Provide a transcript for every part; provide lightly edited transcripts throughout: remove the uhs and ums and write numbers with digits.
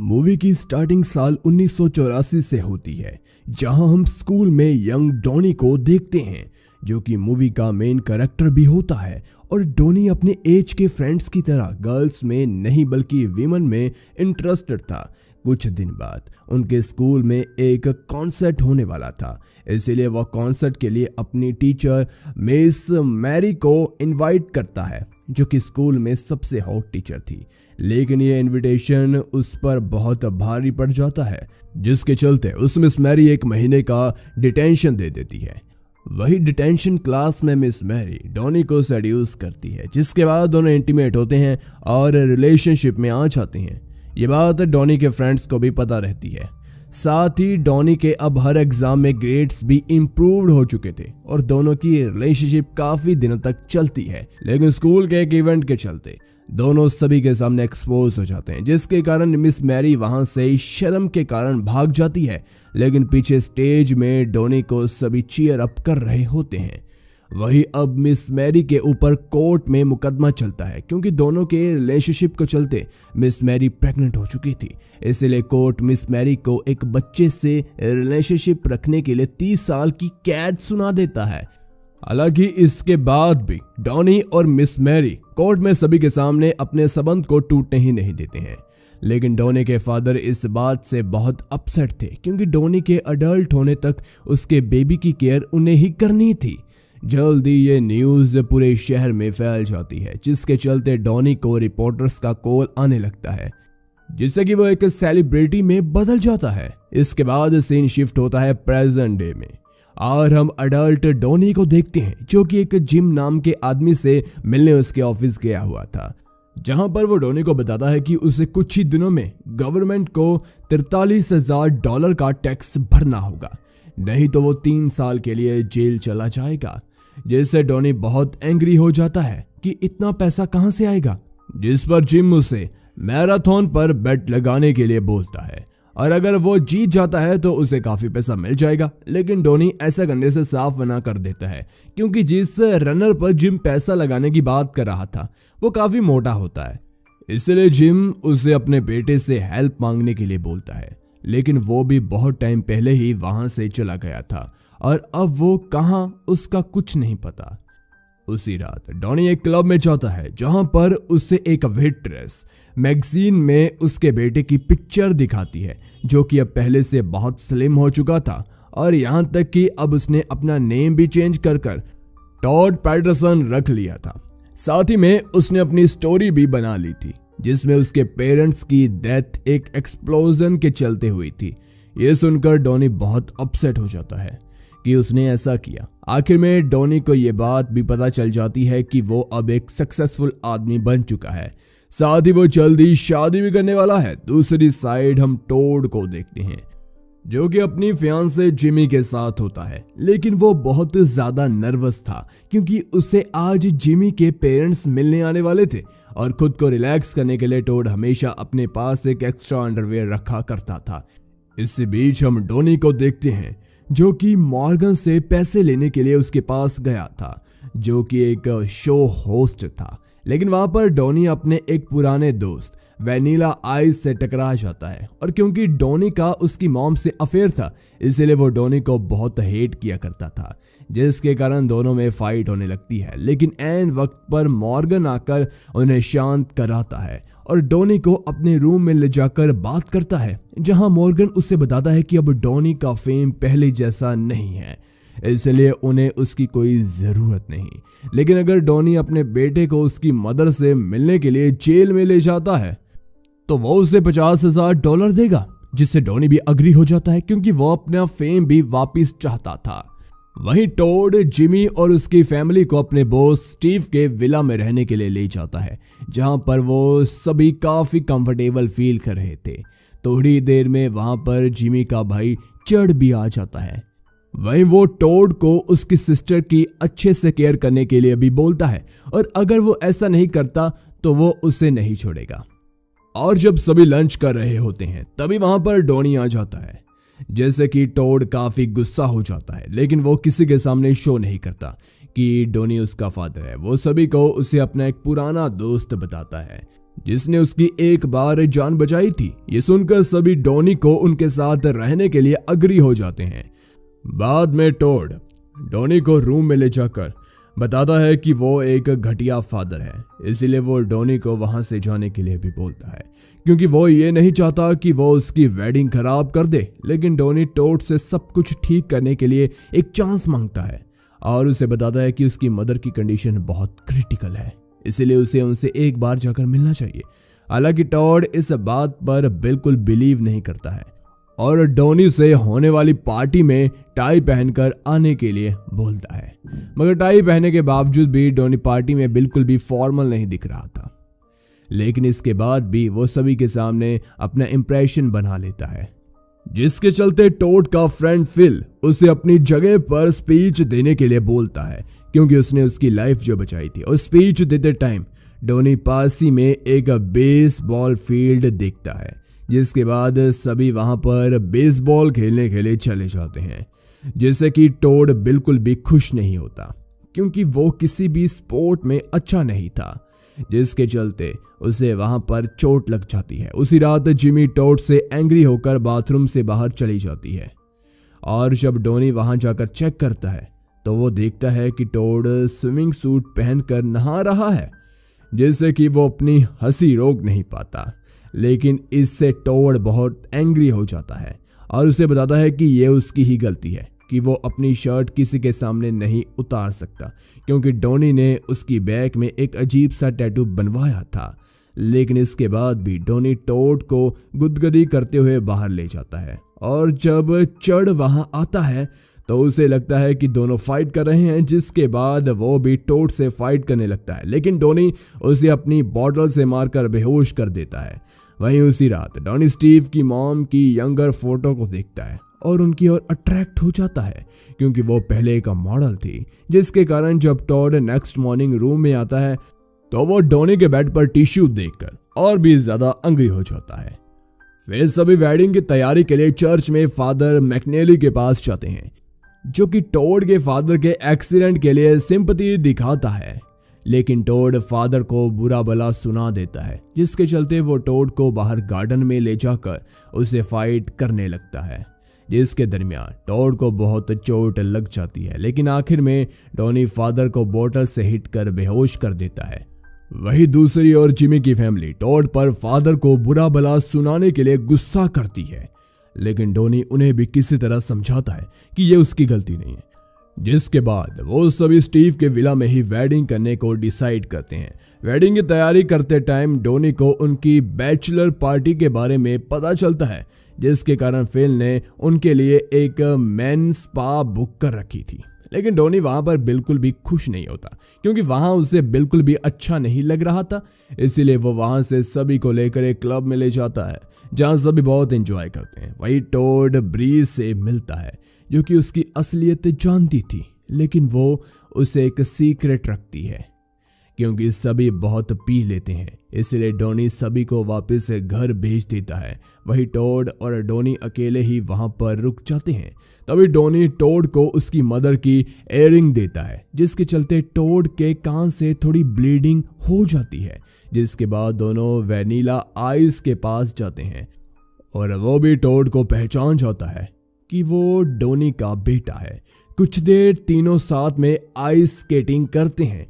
Movie की starting साल 1984 से होती है, जहां हम स्कूल में यंग डॉनी को देखते हैं जो कि मूवी का मेन कैरेक्टर भी होता है। और डॉनी अपने एज के फ्रेंड्स की तरह गर्ल्स में नहीं बल्कि वीमेन में इंटरेस्टेड था। कुछ दिन बाद उनके स्कूल में एक कॉन्सर्ट होने वाला था, इसीलिए वह कॉन्सर्ट के लिए अपनी टीचर मिस मैरी को इनवाइट करता है, जो कि स्कूल में सबसे हॉट टीचर थी। लेकिन ये इनविटेशन उस पर बहुत भारी पड़ जाता है, जिसके चलते उस मिस मैरी 1 महीने का डिटेंशन दे देती है। वही डिटेंशन क्लास में मिस मैरी डॉनी को सेड्यूस करती है, जिसके बाद दोनों इंटीमेट होते हैं और रिलेशनशिप में आ जाते हैं। ये बात डॉनी के फ्रेंड्स को भी पता रहती है। साथ ही डॉनी के अब हर एग्जाम में ग्रेड्स भी इम्प्रूव्ड हो चुके थे और दोनों की रिलेशनशिप काफी दिनों तक चलती है। लेकिन स्कूल के एक इवेंट के चलते दोनों सभी के सामने एक्सपोज हो जाते हैं, जिसके कारण मिस मैरी वहां से शर्म के कारण भाग जाती है। लेकिन पीछे स्टेज में डॉनी को सभी चीयर अप कर रहे होते हैं। वही अब मिस मैरी के ऊपर कोर्ट में मुकदमा चलता है, क्योंकि दोनों के रिलेशनशिप को चलते मिस मैरी प्रेग्नेंट हो चुकी थी। इसलिए कोर्ट मिस मैरी को एक बच्चे से रिलेशनशिप रखने के लिए 30 साल की कैद सुना देता है। हालांकि इसके बाद भी डॉनी और मिस मैरी कोर्ट में सभी के सामने अपने संबंध को टूटने ही नहीं देते हैं। लेकिन डॉनी के फादर इस बात से बहुत अपसेट थे, क्योंकि डॉनी के अडल्ट होने तक उसके बेबी की केयर उन्हें ही करनी थी। जल्दी ये न्यूज़ पूरे शहर में फैल जाती है, जिसके चलते डॉनी को रिपोर्टर्स का कॉल आने लगता है, जिससे कि वो एक सेलिब्रिटी में बदल जाता है। इसके बाद सीन शिफ्ट होता है प्रेजेंट डे में और हम अडल्ट डॉनी को देखते हैं, जो कि एक जिम नाम के आदमी से मिलने उसके ऑफिस गया हुआ था, जहां पर वो डॉनी को बताता है कि उसे कुछ ही दिनों में गवर्नमेंट को $43,000 का टैक्स भरना होगा, नहीं तो वो 3 साल के लिए जेल चला जाएगा। जिससे डॉनी बहुत एंग्री हो जाता है कि इतना पैसा कहां से आएगा, जिस पर जिम उसे मैराथन पर बेट लगाने के लिए बोलता है और अगर वो जीत जाता है तो उसे काफी पैसा मिल जाएगा। लेकिन डॉनी ऐसा करने से साफ मना कर देता है, क्योंकि जिस रनर पर जिम पैसा लगाने की बात कर रहा था वो काफी मोटा होता है। इसलिए जिम उसे अपने बेटे से हेल्प मांगने के लिए बोलता है, लेकिन वो भी बहुत टाइम पहले ही वहां से चला गया था और अब वो कहां उसका कुछ नहीं पता। उसी रात डॉनी एक क्लब में जाता है, जहां पर उसे एक वेट्रेस मैगजीन में उसके बेटे की पिक्चर दिखाती है, जो कि अब पहले से बहुत स्लिम हो चुका था और यहां तक कि अब उसने अपना नेम भी चेंज कर टॉड पैटरसन रख लिया था। साथ ही में उसने अपनी स्टोरी भी बना ली थी, जिसमें उसके पेरेंट्स की डेथ एक एक्सप्लोजन के चलते हुई थी। यह सुनकर डॉनी बहुत अपसेट हो जाता है कि उसने ऐसा किया। आखिर में डॉनी को यह बात भी पता चल जाती है कि वो अब एक सक्सेसफुल आदमी बन चुका है, साथ ही वो जल्दी शादी भी करने वाला है। दूसरी साइड हम टोड को देखते हैं, जो कि अपनी फियांसे जिमी के साथ होता है, लेकिन वो बहुत ज्यादा नर्वस था, क्योंकि उसे आज जिमी के पेरेंट्स मिलने आने वाले थे और खुद को रिलैक्स करने के लिए टोड हमेशा अपने पास एक एक्स्ट्रा अंडरवेयर रखा करता था। इसी बीच हम डॉनी को देखते हैं, जो कि मॉर्गन से पैसे लेने के लिए उसके पास गया था, जो कि एक शो होस्ट था। लेकिन वहां पर डॉनी अपने एक पुराने दोस्त वैनिला आइस से टकरा जाता है, और क्योंकि डॉनी का उसकी मॉम से अफेयर था, इसलिए वो डॉनी को बहुत हेट किया करता था, जिसके कारण दोनों में फाइट होने लगती है। लेकिन ऐन वक्त पर मॉर्गन आकर उन्हें शांत कराता है और डॉनी को अपने रूम में ले जाकर बात करता है, जहां मॉर्गन उसे बताता है कि अब डॉनी का फेम पहले जैसा नहीं है, इसलिए उन्हें उसकी कोई जरूरत नहीं। लेकिन अगर डॉनी अपने बेटे को उसकी मदर से मिलने के लिए जेल में ले जाता है तो वो उसे $50,000 देगा, जिससे डॉनी भी अग्री हो जाता है, क्योंकि वो अपना फेम भी वापस चाहता था। वहीं टोड जिमी और उसकी फैमिली को अपने बॉस स्टीव के विला में रहने के लिए ले जाता है, जहां पर वो सभी काफी कंफर्टेबल फील कर रहे थे। थोड़ी देर में वहां पर जिमी का भाई चढ़ भी आ जाता है। वहीं वो टोड को उसकी सिस्टर की अच्छे से केयर करने के लिए भी बोलता है, और अगर वो ऐसा नहीं करता तो वो उसे नहीं छोड़ेगा। और जब सभी लंच कर रहे होते हैं, तभी वहां पर डॉनी आ जाता है। जैसे कि टोड काफी गुस्सा हो जाता है, लेकिन वो किसी के सामने शो नहीं करता कि डॉनी उसका फादर है। वो सभी को उसे अपना एक पुराना दोस्त बताता है, जिसने उसकी एक बार जान बचाई थी। ये सुनकर सभी डॉनी को उनके साथ रहने के लिए अग्री हो जाते हैं। बाद में टोड डॉनी को रूम में ले जाकर बताता है कि वो एक घटिया फादर है, इसीलिए वो डॉनी को वहां से जाने के लिए भी बोलता है, क्योंकि वो ये नहीं चाहता कि वो उसकी वेडिंग खराब कर दे। लेकिन डॉनी टोड से सब कुछ ठीक करने के लिए एक चांस मांगता है और उसे बताता है कि उसकी मदर की कंडीशन बहुत क्रिटिकल है, इसीलिए उसे उनसे एक बार जाकर मिलना चाहिए। हालांकि टॉड इस बात पर बिल्कुल बिलीव नहीं करता है और डॉनी से होने वाली पार्टी में टाई पहनकर आने के लिए बोलता है, मगर टाई पहनने के बावजूद भी डॉनी पार्टी में बिल्कुल भी फॉर्मल नहीं दिख रहा था। लेकिन इसके बाद भी वो सभी के सामने अपना इंप्रेशन बना लेता है, जिसके चलते टोड का फ्रेंड फिल उसे अपनी जगह पर स्पीच देने के लिए बोलता है, क्योंकि उसने उसकी लाइफ जो बचाई थी। और स्पीच देते टाइम डॉनी पास ही में एक बेसबॉल फील्ड देखता है, जिसके बाद सभी वहां पर बेसबॉल खेलने के लिए चले जाते हैं, जिससे कि टोड बिल्कुल भी खुश नहीं होता, क्योंकि वो किसी भी स्पोर्ट में अच्छा नहीं था, जिसके चलते उसे वहां पर चोट लग जाती है। उसी रात जिमी टोड से एंग्री होकर बाथरूम से बाहर चली जाती है और जब डॉनी वहां जाकर चेक करता है तो वो देखता है कि टोड स्विमिंग सूट पहनकर नहा रहा है, जिससे कि वो अपनी हंसी रोक नहीं पाता। लेकिन इससे टोड बहुत एंग्री हो जाता है और उसे बताता है कि ये उसकी ही गलती है कि वो अपनी शर्ट किसी के सामने नहीं उतार सकता, क्योंकि डॉनी ने उसकी बैक में एक अजीब सा टैटू बनवाया था। लेकिन इसके बाद भी डॉनी टोड को गुदगुदी करते हुए बाहर ले जाता है और जब चढ़ वहां आता है तो उसे लगता है कि दोनों फाइट कर रहे हैं, जिसके बाद वो भी टोड से फाइट करने लगता है। लेकिन डॉनी उसे अपनी बॉटल से मारकर बेहोश कर देता है। वहीं उसी रात डॉनी स्टीव की मॉम की यंगर फोटो को देखता है और उनकी ओर अट्रैक्ट हो जाता है, क्योंकि वो पहले एक मॉडल थी, जिसके कारण जब टॉड नेक्स्ट मॉर्निंग रूम में आता है तो वो डॉनी के बेड पर टिश्यू देखकर और भी ज्यादा एंग्री हो जाता है। फिर सभी वेडिंग की तैयारी के लिए चर्च में फादर मैकनेली के पास जाते हैं, जो कि टोड के फादर के एक्सीडेंट के लिए सिंपैथी दिखाता है। लेकिन टोड फादर को बुरा भला सुना देता है, जिसके चलते वो टोड को बाहर गार्डन में ले जाकर उसे फाइट करने लगता है, जिसके दरमियान टोड को बहुत चोट लग जाती है। लेकिन आखिर में डॉनी फादर को बोतल से हिट कर बेहोश कर देता है। वही दूसरी ओर जिमी की फैमिली टोड पर फादर को बुरा भला सुनाने के लिए गुस्सा करती है, लेकिन डॉनी उन्हें भी किसी तरह समझाता है कि ये उसकी गलती नहीं है, जिसके बाद वो सभी स्टीव के विला में ही वेडिंग करने को डिसाइड करते हैं। वेडिंग की तैयारी करते टाइम डॉनी को उनकी बैचलर पार्टी के बारे में पता चलता है, जिसके कारण फिल ने उनके लिए एक मेन स्पा बुक कर रखी थी। लेकिन डॉनी वहां पर बिल्कुल भी खुश नहीं होता, क्योंकि वहां उसे बिल्कुल भी अच्छा नहीं लग रहा था। इसीलिए वो वहां से सभी को लेकर एक क्लब में ले जाता है, जहां सभी बहुत एंजॉय करते हैं। वही टोड ब्रीज से मिलता है, जो कि उसकी असलियत जानती थी, लेकिन वो उसे एक सीक्रेट रखती है, क्योंकि सभी बहुत पी लेते हैं। इसलिए डॉनी सभी को वापस घर भेज देता है। वही टोड और डॉनी अकेले ही वहां पर रुक जाते हैं। तभी डॉनी टोड को उसकी मदर की एयरिंग देता है, जिसके चलते टोड के कान से थोड़ी ब्लीडिंग हो जाती है। जिसके बाद दोनों वैनिला आइस के पास जाते हैं और वो भी टोड को पहचान जाता है कि वो डॉनी का बेटा है। कुछ देर तीनों साथ में आइस स्केटिंग करते हैं,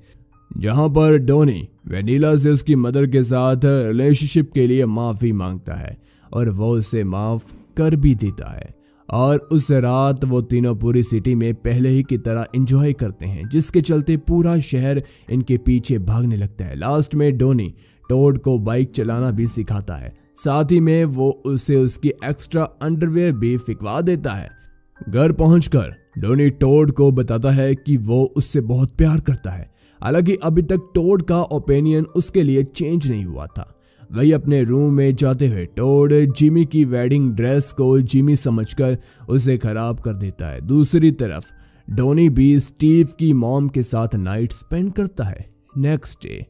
जहां पर डॉनी वैनिला से उसकी मदर के साथ रिलेशनशिप के लिए माफी मांगता है और वो उसे माफ कर भी देता है। और उस रात वो तीनों पूरी सिटी में पहले ही की तरह एंजॉय करते हैं, जिसके चलते पूरा शहर इनके पीछे भागने लगता है। लास्ट में डॉनी टोड को बाइक चलाना भी सिखाता है, साथ ही में वो उसे उसकी एक्स्ट्रा अंडरवेयर भी फिकवा देता है। घर पहुंचकर डॉनी टोड को बताता है कि वो उससे बहुत प्यार करता है। हालांकि अभी तक टोड का ओपिनियन उसके लिए चेंज नहीं हुआ था। वही अपने रूम में जाते हुए टोड जिमी की वेडिंग ड्रेस को जिमी समझकर उसे खराब कर देता है। दूसरी तरफ डॉनी भी स्टीव की मॉम के साथ नाइट स्पेंड करता है। नेक्स्ट डे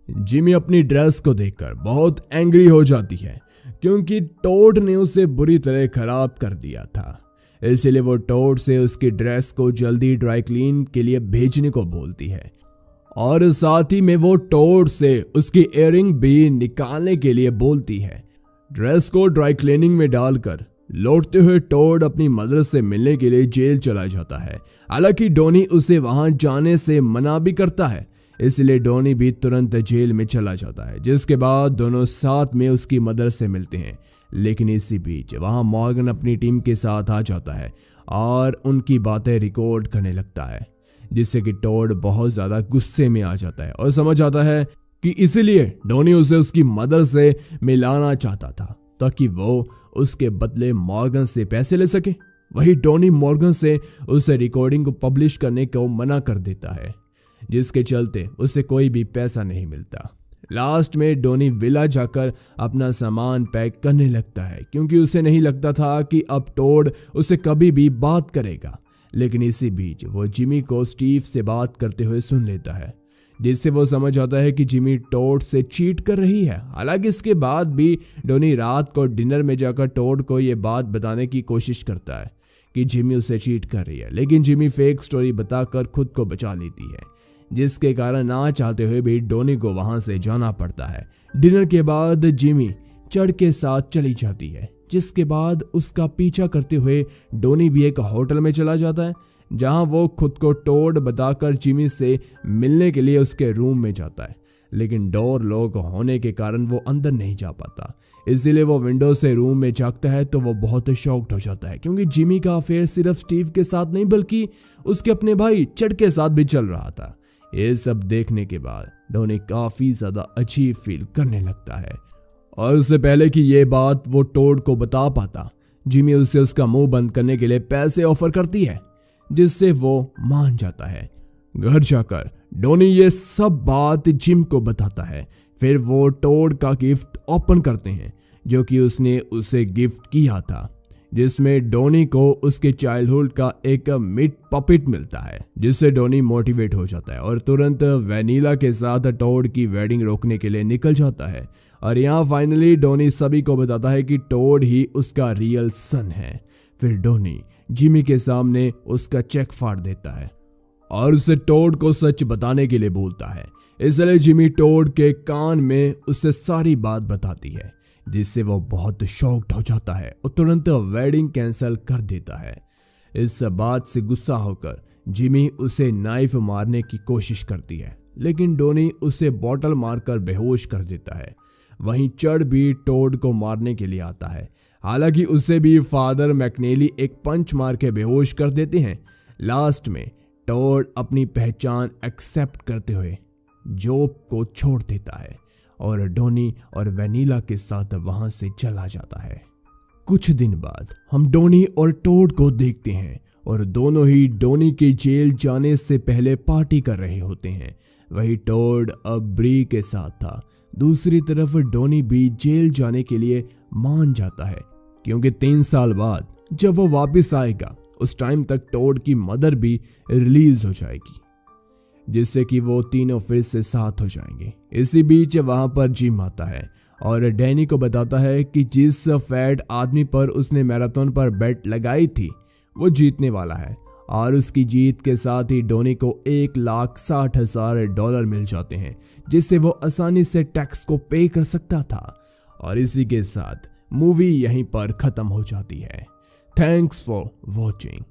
जिमी अपनी ड्रेस को देखकर बहुत एंग्री हो जाती है, क्योंकि टोड ने उसे बुरी तरह खराब कर दिया था। इसलिए वो टोड से उसकी ड्रेस को जल्दी ड्राई क्लीन के लिए भेजने को बोलती है और साथ ही में वो टोड से उसकी इयररिंग भी निकालने के लिए बोलती है। ड्रेस को ड्राई क्लीनिंग में डालकर लौटते हुए टोड अपनी मदर से मिलने के लिए जेल चला जाता है। हालांकि डोनी उसे वहां जाने से मना भी करता है, इसलिए डोनी भी तुरंत जेल में चला जाता है, जिसके बाद दोनों साथ में उसकी मदर से मिलते हैं। लेकिन इसी बीच वहां मॉर्गन अपनी टीम के साथ आ जाता है और उनकी बातें रिकॉर्ड करने लगता है, जिससे कि टोड बहुत ज्यादा गुस्से में आ जाता है और समझ आता है कि इसीलिए डोनी उसे उसकी मदर से मिलाना चाहता था, ताकि वो उसके बदले मॉर्गन से पैसे ले सके। वही डोनी मॉर्गन से उसे रिकॉर्डिंग को पब्लिश करने को मना कर देता है, जिसके चलते उसे कोई भी पैसा नहीं मिलता। लास्ट में डोनी विला जाकर अपना सामान पैक करने लगता है, क्योंकि उसे नहीं लगता था कि अब टोड उसे कभी भी बात करेगा। लेकिन इसी बीच वो जिमी को स्टीव से बात करते हुए सुन लेता है, जिससे वो समझ आता है कि जिमी टोड से चीट कर रही है। हालांकि इसके बाद भी डोनी रात को डिनर में जाकर टोड को ये बात बताने की कोशिश करता है कि जिमी उसे चीट कर रही है, लेकिन जिमी फेक स्टोरी बताकर खुद को बचा लेती है, जिसके कारण ना चाहते हुए भी डोनी को वहां से जाना पड़ता है। डिनर के बाद जिमी चढ़ के साथ चली जाती है, जिसके बाद उसका पीछा करते हुए डोनी भी एक होटल में चला जाता है, जहां वो खुद को टोड बताकर जिमी से मिलने के लिए उसके रूम में जाता है। लेकिन डोर लॉक होने के कारण वो अंदर नहीं जा पाता, इसीलिए वो विंडो से रूम में झांकता है तो वो बहुत शॉक्ड हो जाता है, क्योंकि जिमी का अफेयर सिर्फ स्टीव के साथ नहीं बल्कि उसके अपने भाई चड के साथ भी चल रहा था। ये सब देखने के बाद डोनी काफी ज्यादा अजीब फील करने लगता है, और उससे पहले कि ये बात वो टोड को बता पाता, जिमी उसे उसका मुंह बंद करने के लिए पैसे ऑफर करती है, जिससे वो मान जाता है। घर जाकर डोनी ये सब बात जिम को बताता है। फिर वो टोड का गिफ्ट ओपन करते हैं, जो कि उसने उसे गिफ्ट किया था, जिसमें डोनी को उसके चाइल्डहुड का एक मिट पपिट मिलता है, जिससे डोनी मोटिवेट हो जाता है और तुरंत वेनिला के साथ टोड की वेडिंग रोकने के लिए निकल जाता है। और यहाँ फाइनली डोनी सभी को बताता है कि टोड ही उसका रियल सन है। फिर डोनी जिमी के सामने उसका चेक फाड़ देता है और उसे टोड को सच बताने के लिए बोलता है। इसलिए जिमी टोड के कान में उसे सारी बात बताती है, जिससे वो बहुत शॉक्ड हो जाता है और तुरंत वेडिंग कैंसिल कर देता है। इस बात से गुस्सा होकर जिमी उसे नाइफ मारने की कोशिश करती है, लेकिन डोनी उसे बॉटल मारकर बेहोश कर देता है। वहीं चड भी टोड को मारने के लिए आता है, हालांकि उसे भी फादर मैकनेली एक पंच मार के बेहोश कर देते हैं। लास्ट में टोड अपनी पहचान एक्सेप्ट करते हुए जॉब को छोड़ देता है और डोनी और वेनिला के साथ वहां से चला जाता है। कुछ दिन बाद हम डोनी और टोड को देखते हैं और दोनों ही डोनी के जेल जाने से पहले पार्टी कर रहे होते हैं। वही टोड अब ब्री के साथ था। दूसरी तरफ डोनी भी जेल जाने के लिए मान जाता है, क्योंकि 3 साल बाद जब वो वापस आएगा उस टाइम तक टोड की मदर भी रिलीज हो जाएगी, जिससे कि वो तीनों फिर से साथ हो जाएंगे। इसी बीच वहां पर जिम आता है और डैनी को बताता है कि जिस फैट आदमी पर उसने मैराथन पर बेट लगाई थी वो जीतने वाला है, और उसकी जीत के साथ ही डोनी को $1,60,000 मिल जाते हैं, जिससे वो आसानी से टैक्स को पे कर सकता था। और इसी के साथ मूवी यहीं पर खत्म हो जाती है। Thanks for watching.